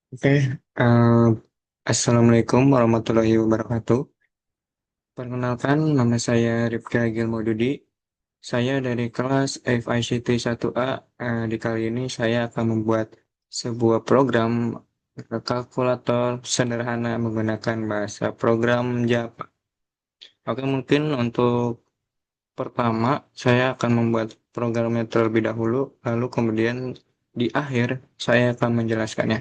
Oke, eh, Assalamualaikum warahmatullahi wabarakatuh. Perkenalkan, nama saya Rifka Agil Maududi. Saya dari kelas FICT 1A. Di kali ini saya akan membuat sebuah program kalkulator sederhana menggunakan bahasa program Java. Oke, mungkin untuk pertama saya akan membuat programnya terlebih dahulu, lalu kemudian di akhir saya akan menjelaskannya.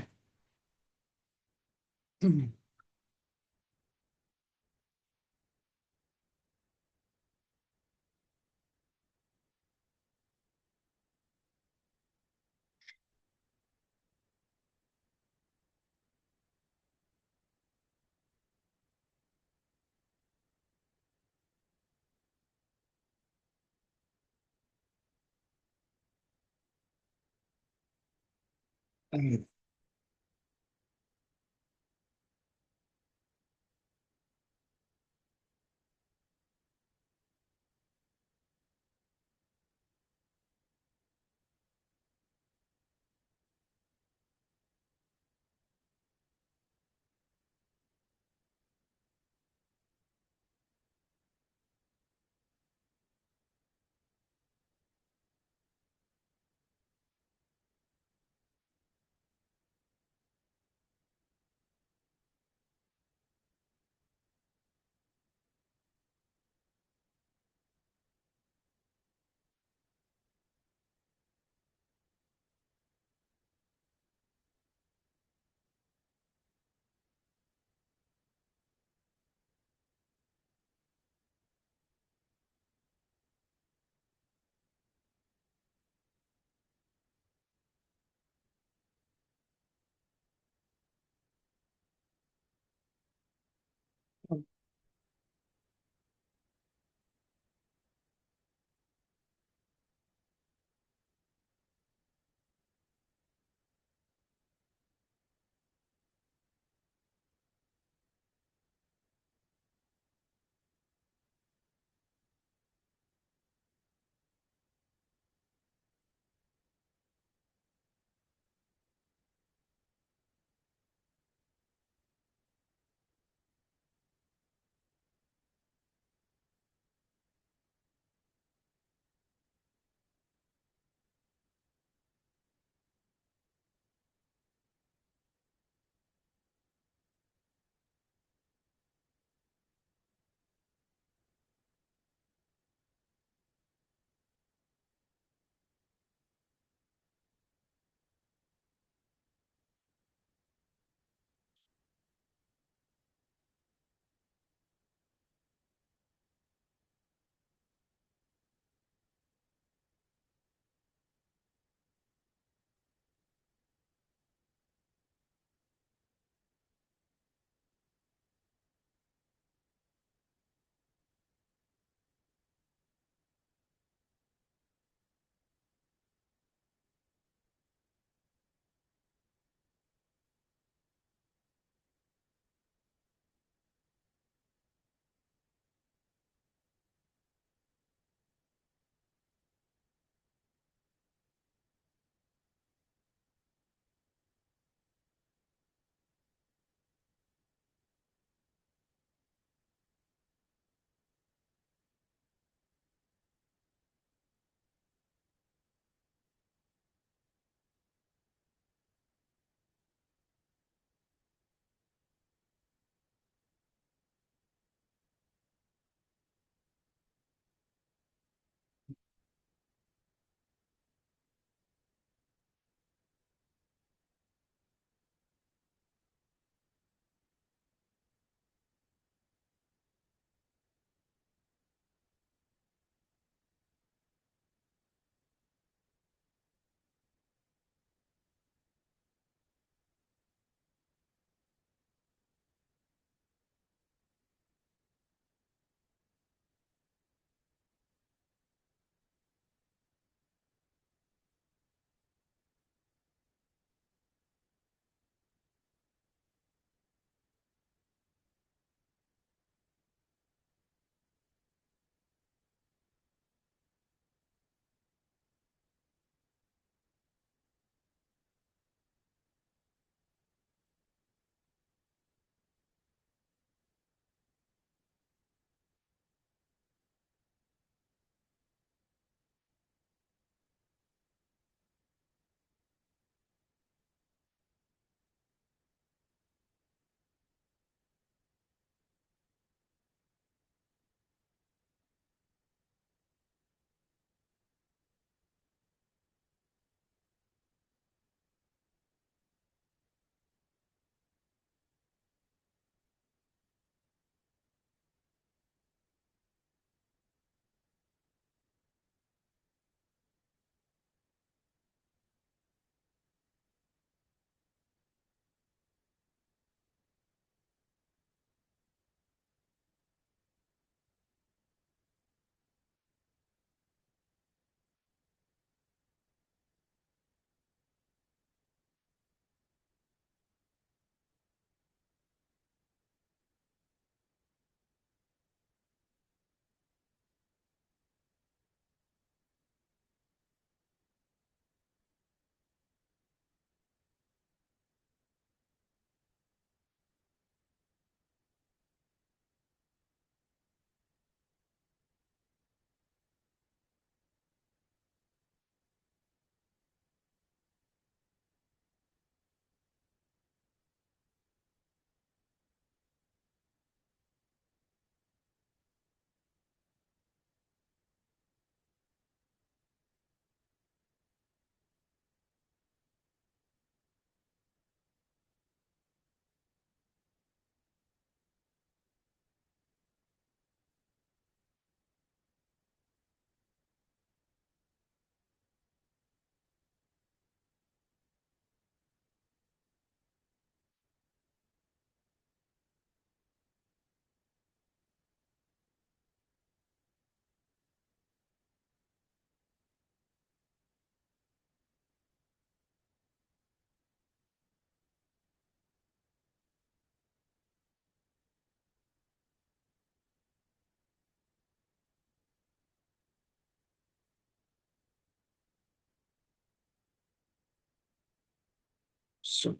So,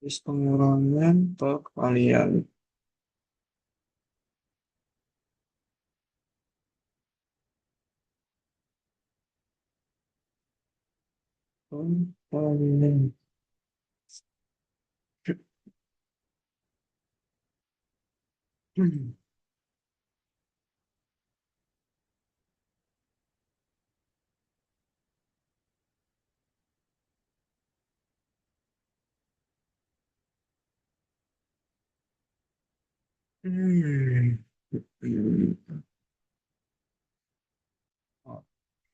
terus pengurangan perkalian. Perkalian. Hmm. Hmm.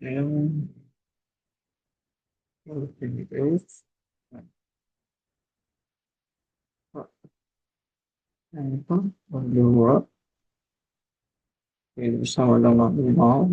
Yang terus apa? Kedua itu sama dengan mau.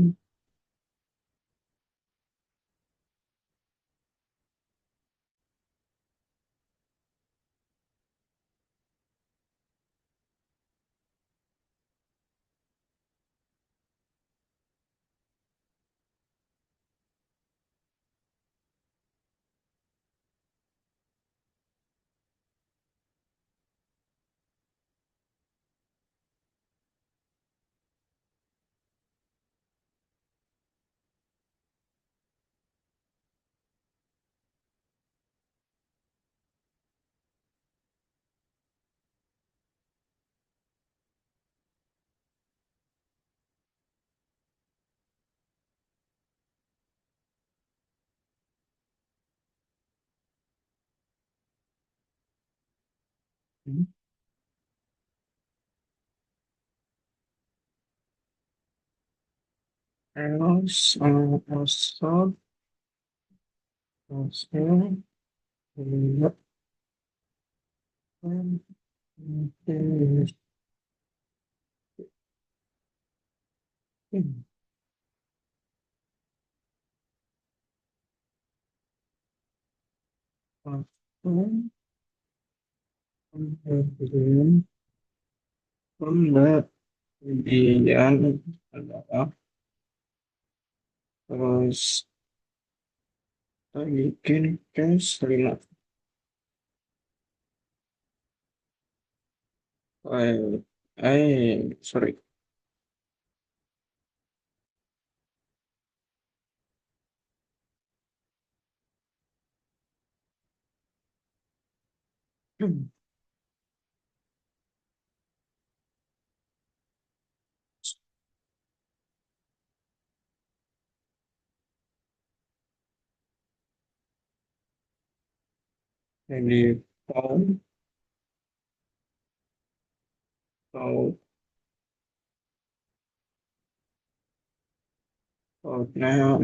Terus asal asal lihat terus asal kemudian kemudian adalah terus bikin cash lima. Sorry. Jadi Paul, Paul, Paulnya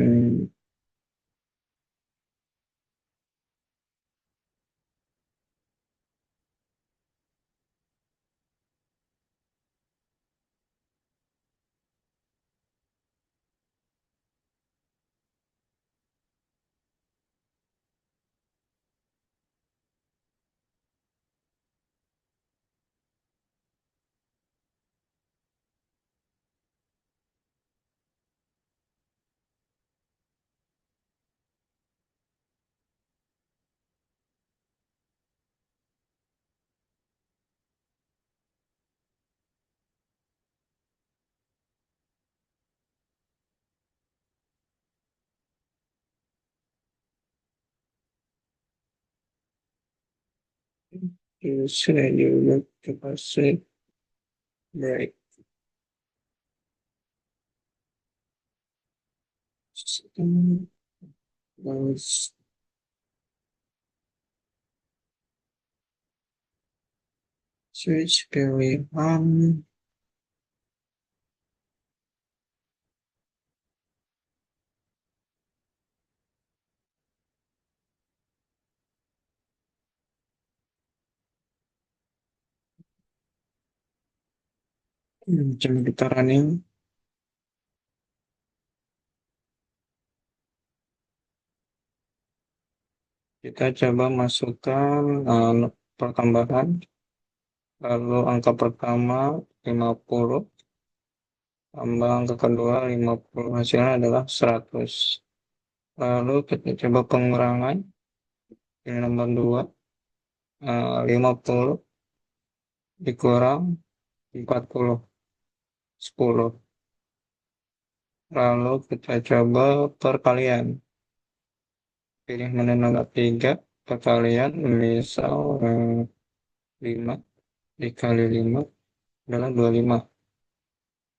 sudah juga coba break. Terus switch pilihan, jam getarannya kita coba masukkan pertambahan, lalu angka pertama 50, tambah angka kedua 50, hasilnya adalah 100. Lalu kita coba pengurangan, ini nomor 2, 50 dikurang 40, 10. Lalu kita coba perkalian, pilih menu nomor 3, perkalian, misal 5 dikali 5 adalah 25.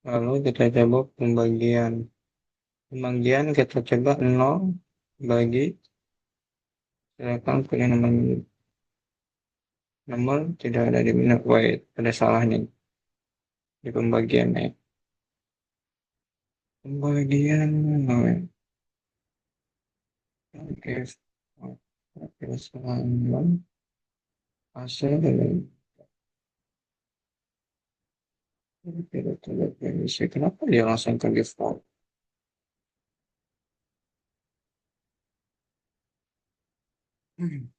Lalu kita coba pembagian. Pembagian kita coba 0 bagi, silakan pilih nomor nomor tidak ada di menu. Wait, ada salahnya di pembagiannya. Pembagian, wait, oke, oke, selama hasil dari tidak kenapa dia langsung ke default? Hmm.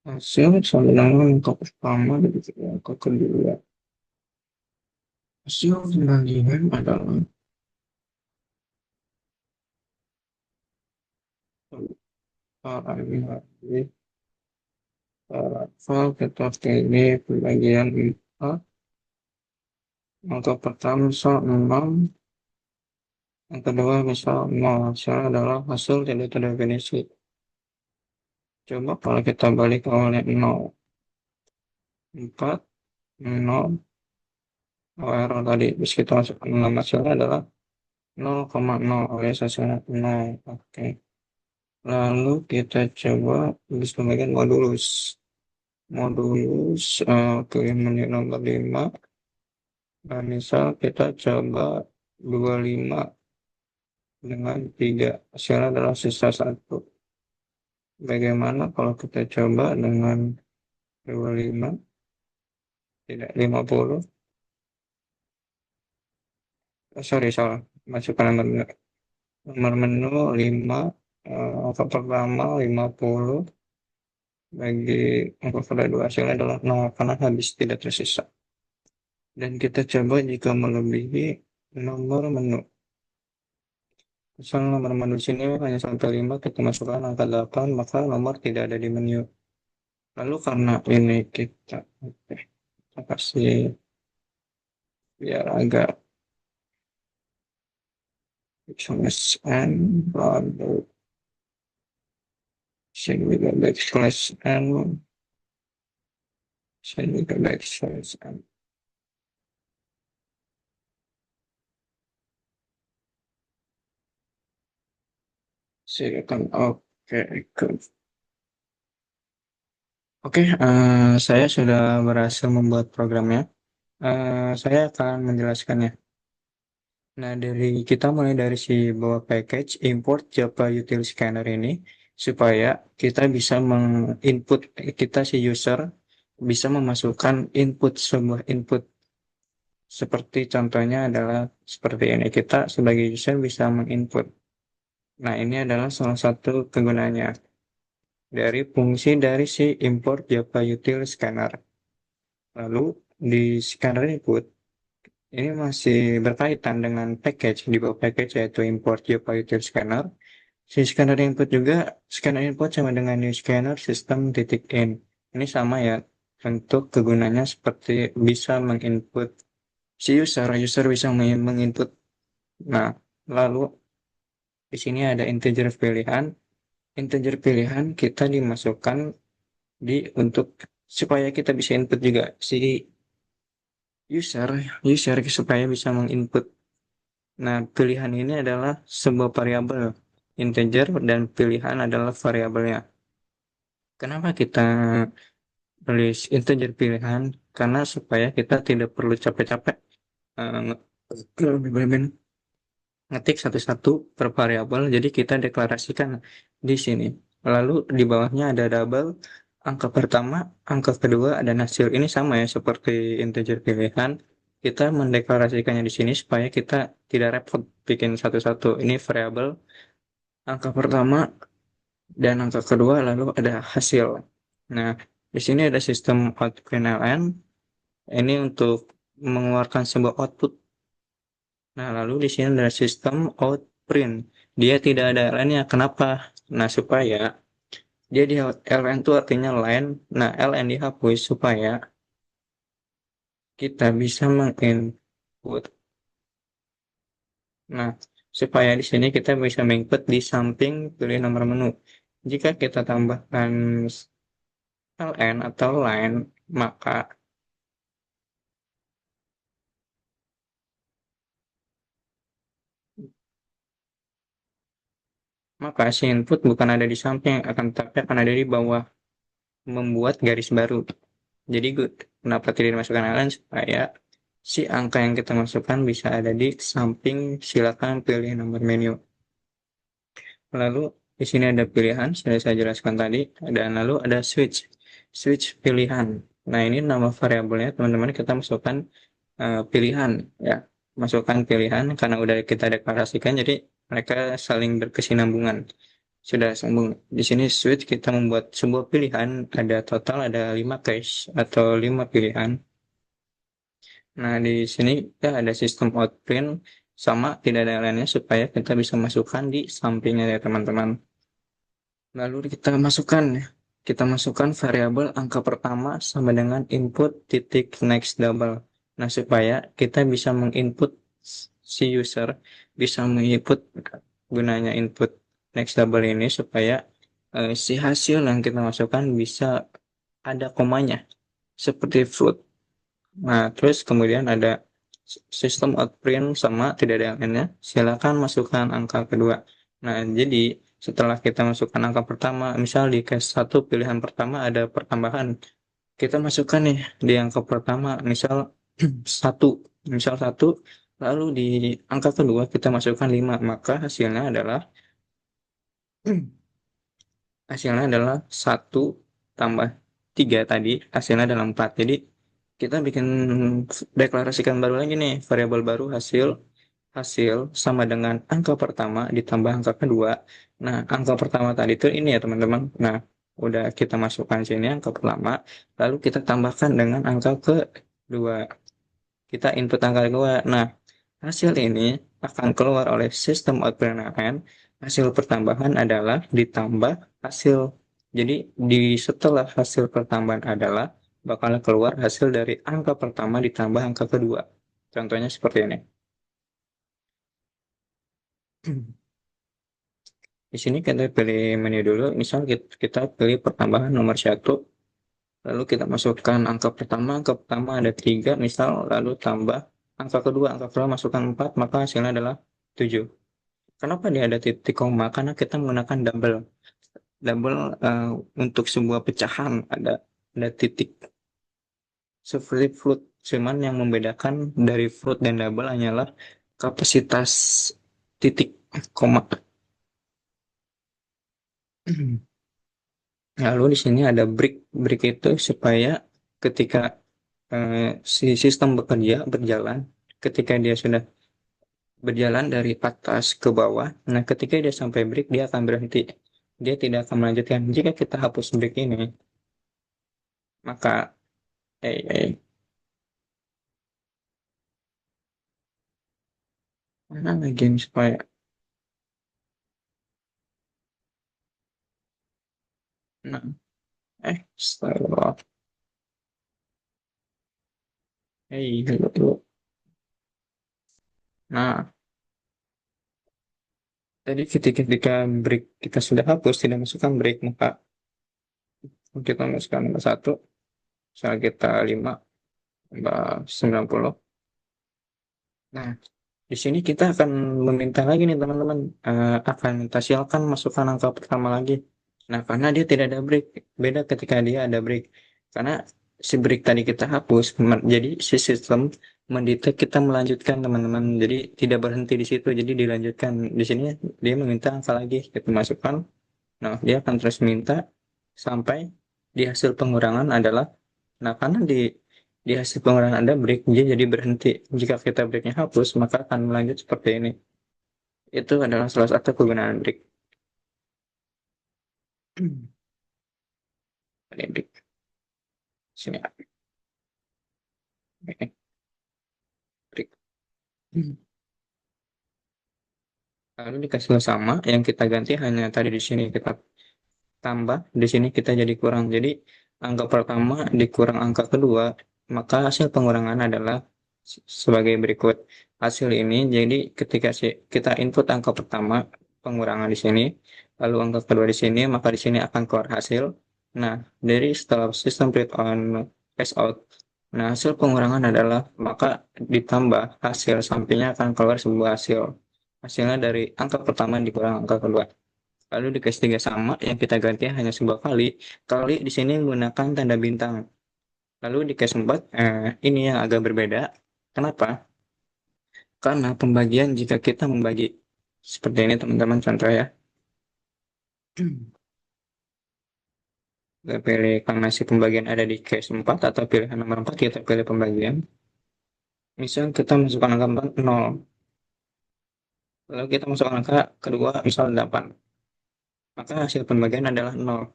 Hasil sama angka pertama dan angka kedua. Hasil pembagian adalah ini file kita pilih pembagian 4, angka pertama misal 6, yang kedua misal 0. Hasilnya adalah hasil tidak terdefinisi. Coba kalau kita balik awalnya 0, 4, 0, error tadi, terus kita masuk 6, hasilnya adalah 0,0 alias hasilnya 0. Oke. Lalu kita coba tulis pembagian modulus. Modulus pilih menu nomor 5. Nah, misal kita coba 25 dengan 3. Hasilnya adalah sisa 1. Bagaimana kalau kita coba dengan 25, tidak 50. Sorry, salah. Masukkan nomor menu 5. Angka pertama 50 bagi angka kedua hasilnya adalah 0 karena habis tidak tersisa. Dan kita coba jika melebihi nomor menu. Misal nomor menu sini hanya sampai 5, kita masukkan angka 8, maka nomor tidak ada di menu. Lalu karena ini oke, kita kasih biar agak slash n, lalu sini juga backslash n, sini juga backslash n. Silakan. Oke, good. Oke, saya sudah berhasil membuat programnya. Saya akan menjelaskannya. Nah, kita mulai dari si bawa package import Java Util Scanner ini supaya kita bisa menginput kita si user bisa memasukkan sebuah input seperti contohnya adalah seperti ini. Kita sebagai user bisa menginput. Nah, ini adalah salah satu kegunaannya dari fungsi dari si import Java Util Scanner. Lalu di scanner input ini masih berkaitan dengan package di bawah package yaitu import Java Util Scanner. Si scanner input juga scanner input sama dengan new scanner sistem titik in. Ini sama ya untuk kegunaannya seperti bisa menginput si user bisa menginput. Nah, lalu di sini ada integer pilihan. Integer pilihan kita dimasukkan di untuk supaya kita bisa input juga si user user supaya bisa menginput. Nah, pilihan ini adalah sebuah variabel integer dan pilihan adalah variabelnya. Kenapa kita tulis integer pilihan? Karena supaya kita tidak perlu capek-capek ngetik satu-satu per variabel. Jadi kita deklarasikan di sini. Lalu di bawahnya ada double angka pertama, angka kedua, dan hasil. Ini sama ya seperti integer pilihan. Kita mendeklarasikannya di sini supaya kita tidak repot bikin satu-satu. Ini variabel angka pertama dan angka kedua, lalu ada hasil. Nah, di sini ada sistem output ln. Ini untuk mengeluarkan sebuah output. Nah, lalu di sini ada sistem out print. Dia tidak ada ln-nya. Kenapa? Nah, supaya dia di ln itu artinya line. Nah, ln dihapus supaya kita bisa menginput. Nah, supaya di sini kita bisa menginput di samping pilih nomor menu. Jika kita tambahkan ln atau line, maka maka si input bukan ada di samping, akan tetapi akan ada di bawah, membuat garis baru. Jadi kenapa tidak dimasukkan ln supaya si angka yang kita masukkan bisa ada di samping, silakan pilih nomor menu. Lalu di sini ada pilihan, sudah saya jelaskan tadi, dan lalu ada switch, switch pilihan. Nah ini nama variabelnya teman-teman kita masukkan pilihan ya, masukkan pilihan karena udah kita deklarasikan, jadi mereka saling berkesinambungan. Sudah sambung. Di sini switch kita membuat sebuah pilihan, ada total ada 5 case atau 5 pilihan. Nah, di sini kita ada sistem outprint sama tidak ada lainnya supaya kita bisa masukkan di sampingnya ya teman-teman. Lalu kita masukkan variabel angka pertama sama dengan input titik next double. Nah, supaya kita bisa menginput si user bisa menginput gunanya input next double ini supaya si hasil yang kita masukkan bisa ada komanya seperti float. Nah, terus kemudian ada sistem outprint sama tidak ada yang lainnya. Silakan masukkan angka kedua. Nah, jadi setelah kita masukkan angka pertama, misal di case satu pilihan pertama ada pertambahan, kita masukkan nih di angka pertama, misal satu, misal satu, lalu di angka kedua kita masukkan 5, maka hasilnya adalah 1 tambah 3 tadi, hasilnya adalah 4. Jadi kita bikin deklarasikan baru lagi nih, variabel baru hasil hasil sama dengan angka pertama ditambah angka kedua. Nah, angka pertama tadi itu ini ya teman-teman. Nah, udah kita masukkan sini angka pertama, lalu kita tambahkan dengan angka kedua. Kita input angka kedua. Nah, hasil ini akan keluar oleh sistem output PLN. Hasil pertambahan adalah ditambah hasil. Jadi setelah hasil pertambahan adalah bakal keluar hasil dari angka pertama ditambah angka kedua. Contohnya seperti ini. Di sini kita pilih menu dulu. Misal kita pilih pertambahan nomor 1. Lalu kita masukkan angka pertama ada 3 misal, lalu tambah angka kedua masukkan 4, maka hasilnya adalah 7. Kenapa dia ada titik koma? Karena kita menggunakan double. Double untuk sebuah pecahan ada titik seperti float. Cuman yang membedakan dari float dan double hanyalah kapasitas titik koma. Lalu di sini ada break. Break itu supaya ketika si sistem berjalan, ketika dia sudah berjalan dari atas ke bawah, nah ketika dia sampai break dia akan berhenti. Dia tidak akan melanjutkan. Jika kita hapus break ini, maka mana lagi ini supaya nah astagfirullah. Dulu dulu. Nah, tadi ketika break kita sudah hapus, tidak masukkan break, maka kita masukkan nomor satu, misalnya kita 5, tambah 90. Nah, di sini kita akan meminta lagi nih teman-teman, akan minta silakan masukkan angka pertama lagi. Nah, karena dia tidak ada break, beda ketika dia ada break. Karena si break tadi kita hapus, jadi si sistem mendetek kita melanjutkan teman-teman. Jadi tidak berhenti di situ, jadi dilanjutkan. Di sini dia meminta angka lagi, kita masukkan. Nah, dia akan terus minta sampai di hasil pengurangan adalah, nah karena di hasil pengurangan ada break, dia jadi berhenti. Jika kita breaknya hapus, maka akan melanjut seperti ini. Itu adalah salah satu kegunaan break. Ini break. Sini, break. Break. Lalu dikasih sama, yang kita ganti hanya tadi di sini kita tambah, di sini kita jadi kurang. Jadi angka pertama dikurang angka kedua, maka hasil pengurangan adalah sebagai berikut. Hasil ini jadi ketika kita input angka pertama pengurangan di sini, lalu angka kedua di sini, maka di sini akan keluar hasil. Nah, dari setelah sistem print on cash out, nah hasil pengurangan adalah maka ditambah hasil sampingnya akan keluar sebuah hasil. Hasilnya dari angka pertama dikurang angka kedua. Lalu di case 3 sama, yang kita ganti hanya sebuah kali. Kali di sini menggunakan tanda bintang. Lalu di case 4, ini yang agak berbeda. Kenapa? Karena pembagian jika kita membagi seperti ini teman-teman contoh ya. Kita pilih karena si pembagian ada di case 4 atau pilihan nomor 4 kita pilih pembagian. Misal kita masukkan angka 4, 0. Lalu kita masukkan angka kedua misal 8. Maka hasil pembagian adalah 0.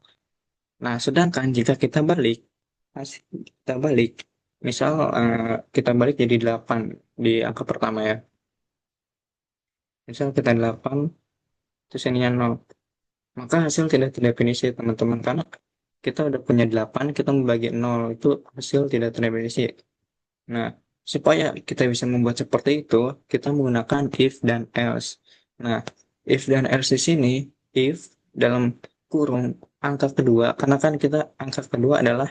Nah, sedangkan jika kita balik, kita balik, misal kita balik jadi 8 di angka pertama ya. Misal kita 8, terus ininya 0. Maka hasil tidak terdefinisi teman-teman, karena kita udah punya 8, kita membagi 0, itu hasil tidak terdefinisi. Nah, supaya kita bisa membuat seperti itu, kita menggunakan if dan else. Nah, if dan else di sini, if dalam kurung angka kedua, karena kan kita angka kedua adalah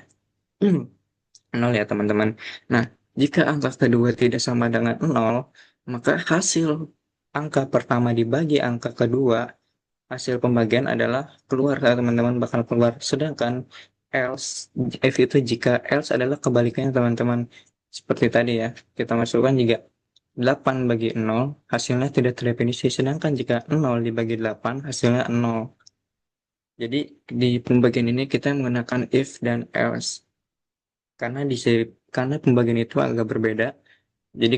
0 ya teman-teman. Nah, jika angka kedua tidak sama dengan 0, maka hasil angka pertama dibagi angka kedua, hasil pembagian adalah keluar ya teman-teman, bakal keluar. Sedangkan else, if itu jika else adalah kebalikannya teman-teman. Seperti tadi ya, kita masukkan jika 8 bagi 0, hasilnya tidak terdefinisi. Sedangkan jika 0 dibagi 8, hasilnya 0. Jadi di pembagian ini kita menggunakan if dan else. Karena karena pembagian itu agak berbeda. Jadi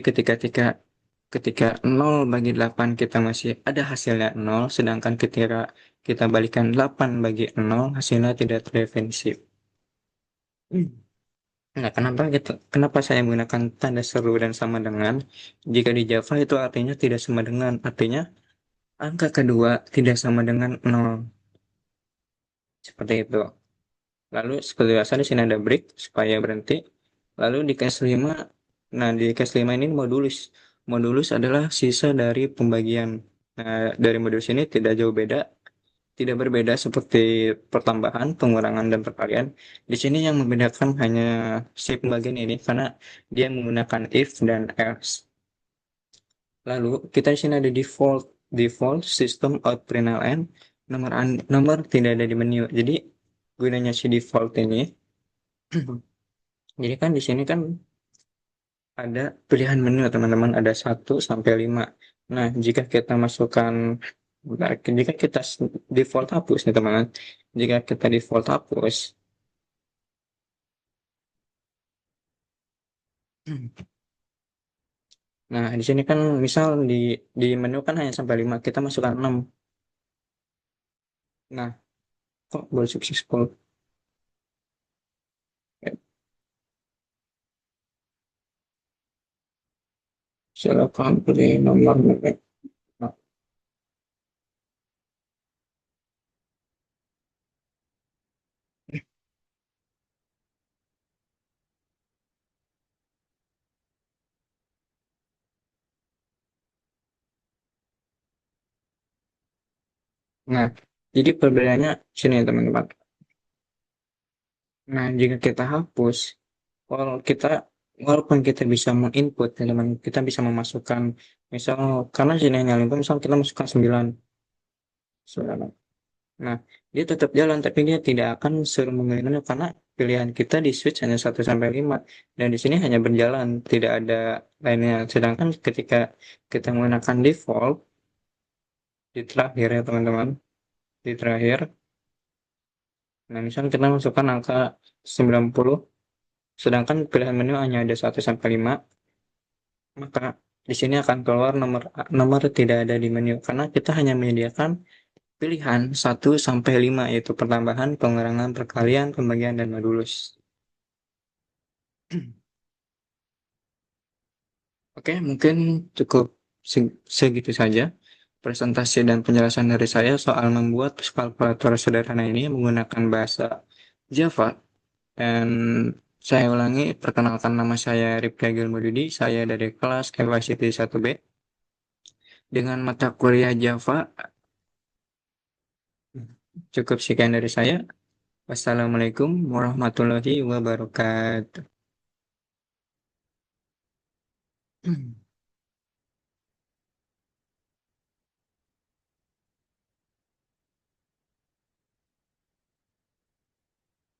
ketika 0 bagi 8 kita masih ada hasilnya 0, sedangkan ketika kita balikan 8 bagi 0 hasilnya tidak terdefinisi. Nah, kenapa saya menggunakan tanda seru dan sama dengan? Jika di Java itu artinya tidak sama dengan, artinya angka kedua tidak sama dengan 0. Seperti itu. Lalu seperti biasa di sini ada break supaya berhenti. Lalu di case 5, nah di case 5 ini modulus. Modulus adalah sisa dari pembagian. Nah, dari modulus ini tidak berbeda seperti pertambahan, pengurangan, dan perkalian. Di sini yang membedakan hanya si pembagian ini karena dia menggunakan if dan else. Lalu kita di sini ada default. default system out println nomor tidak ada di menu. Jadi gunanya si default ini, jadi kan di sini kan ada pilihan menu teman-teman, ada 1 sampai 5. Nah, jika kita masukkan, nah, jika kita default hapus nih teman-teman, jika kita default hapus, nah di sini kan misal di menu kan hanya sampai 5, kita masukkan 6. Nah, kok baru successful? Silakan pilih nomor menu. Nah, jadi perbedaannya sini teman-teman. Nah, jika kita hapus, kalau kita walaupun kita bisa menginput, teman kita bisa memasukkan, misal karena sini hanya 5, misal kita masukkan 9, 9. Nah, dia tetap jalan, tapi dia tidak akan suruh memilih menu karena pilihan kita di switch hanya 1 sampai 5, dan di sini hanya berjalan, tidak ada lainnya. Sedangkan ketika kita menggunakan default di terakhir ya teman-teman, di terakhir, nah misal kita masukkan angka 90, sedangkan pilihan menu hanya ada 1 sampai 5, maka di sini akan keluar nomor nomor tidak ada di menu karena kita hanya menyediakan pilihan 1 sampai 5, yaitu pertambahan, pengurangan, perkalian, pembagian, dan modulus. Oke, mungkin cukup segitu saja presentasi dan penjelasan dari saya soal membuat kalkulator sederhana ini menggunakan bahasa Java. Dan saya ulangi, perkenalkan, nama saya Rifki Gilmududi, saya dari kelas FICT 1B dengan mata kuliah Java. Cukup sekian dari saya. Wassalamualaikum warahmatullahi wabarakatuh.